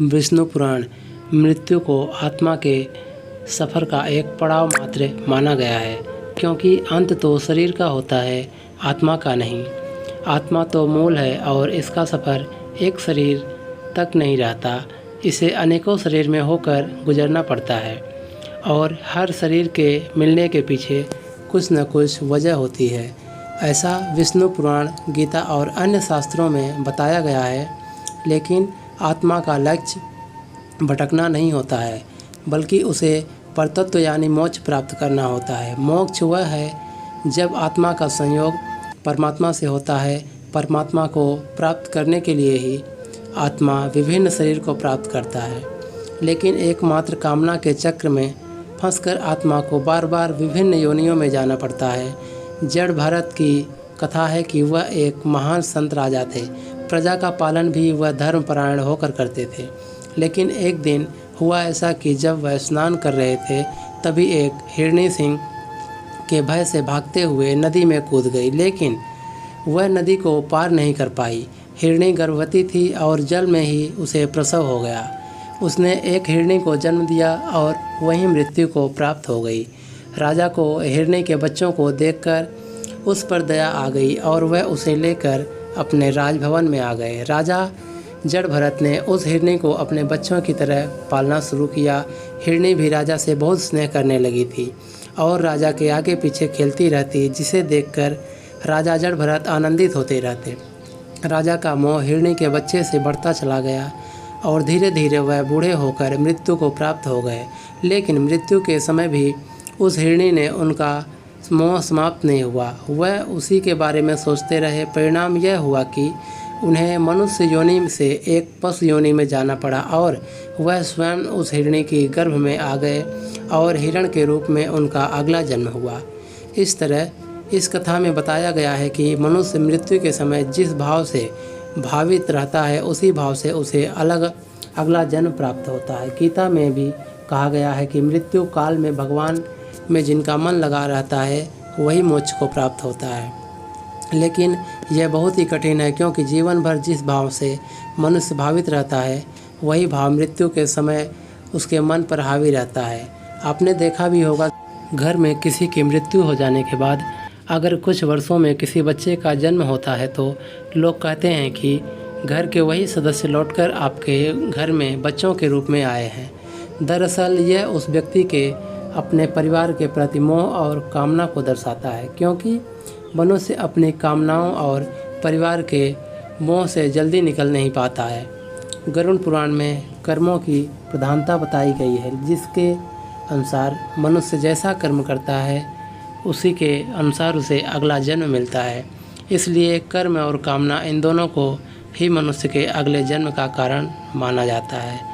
विष्णु पुराण मृत्यु को आत्मा के सफ़र का एक पड़ाव मात्र माना गया है, क्योंकि अंत तो शरीर का होता है, आत्मा का नहीं। आत्मा तो मूल है और इसका सफ़र एक शरीर तक नहीं रहता, इसे अनेकों शरीर में होकर गुजरना पड़ता है और हर शरीर के मिलने के पीछे कुछ न कुछ वजह होती है। ऐसा विष्णु पुराण, गीता और अन्य शास्त्रों में बताया गया है। लेकिन आत्मा का लक्ष्य भटकना नहीं होता है, बल्कि उसे परतत्व यानी मोक्ष प्राप्त करना होता है। मोक्ष वह है जब आत्मा का संयोग परमात्मा से होता है। परमात्मा को प्राप्त करने के लिए ही आत्मा विभिन्न शरीर को प्राप्त करता है, लेकिन एकमात्र कामना के चक्र में फंसकर आत्मा को बार बार विभिन्न योनियों में जाना पड़ता है। जड़ भरत की कथा है कि वह एक महान संत राजा थे। प्रजा का पालन भी वह धर्मपरायण होकर करते थे। लेकिन एक दिन हुआ ऐसा कि जब वह स्नान कर रहे थे, तभी एक हिरणी सिंह के भय से भागते हुए नदी में कूद गई, लेकिन वह नदी को पार नहीं कर पाई। हिरणी गर्भवती थी और जल में ही उसे प्रसव हो गया। उसने एक हिरणी को जन्म दिया और वहीं मृत्यु को प्राप्त हो गई। राजा को हिरणी के बच्चों को देखकर उस पर दया आ गई और वह उसे लेकर अपने राजभवन में आ गए। राजा जड़ भरत ने उस हिरणी को अपने बच्चों की तरह पालना शुरू किया। हिरणी भी राजा से बहुत स्नेह करने लगी थी और राजा के आगे पीछे खेलती रहती, जिसे देखकर राजा जड़ भरत आनंदित होते रहते। राजा का मोह हिरणी के बच्चे से बढ़ता चला गया और धीरे धीरे वह बूढ़े होकर मृत्यु को प्राप्त हो गए। लेकिन मृत्यु के समय भी उस हिरणी ने उनका मोह समाप्त नहीं हुआ। वह उसी के बारे में सोचते रहे। परिणाम यह हुआ कि उन्हें मनुष्य योनि से एक पशु योनि में जाना पड़ा और वह स्वयं उस हिरणी की गर्भ में आ गए और हिरण के रूप में उनका अगला जन्म हुआ। इस तरह इस कथा में बताया गया है कि मनुष्य मृत्यु के समय जिस भाव से भावित रहता है, उसी भाव से उसे अगला जन्म प्राप्त होता है। गीता में भी कहा गया है कि मृत्यु काल में भगवान में जिनका मन लगा रहता है, वही मोक्ष को प्राप्त होता है। लेकिन यह बहुत ही कठिन है, क्योंकि जीवन भर जिस भाव से मनुष्य भावित रहता है, वही भाव मृत्यु के समय उसके मन पर हावी रहता है। आपने देखा भी होगा, घर में किसी की मृत्यु हो जाने के बाद अगर कुछ वर्षों में किसी बच्चे का जन्म होता है, तो लोग कहते हैं कि घर के वही सदस्य लौटकर आपके घर में बच्चों के रूप में आए हैं। दरअसल यह उस व्यक्ति के अपने परिवार के प्रति मोह और कामना को दर्शाता है, क्योंकि मनुष्य अपनी कामनाओं और परिवार के मोह से जल्दी निकल नहीं पाता है। गरुड़ पुराण में कर्मों की प्रधानता बताई गई है, जिसके अनुसार मनुष्य जैसा कर्म करता है, उसी के अनुसार उसे अगला जन्म मिलता है। इसलिए कर्म और कामना, इन दोनों को ही मनुष्य के अगले जन्म का कारण माना जाता है।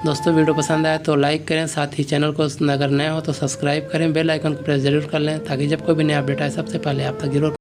दोस्तों, वीडियो पसंद आए तो लाइक करें, साथ ही चैनल को अगर नए हो तो सब्सक्राइब करें, बेल आइकन को प्रेस जरूर कर लें, ताकि जब कोई भी नया अपडेट आए सबसे पहले आप तक जरूर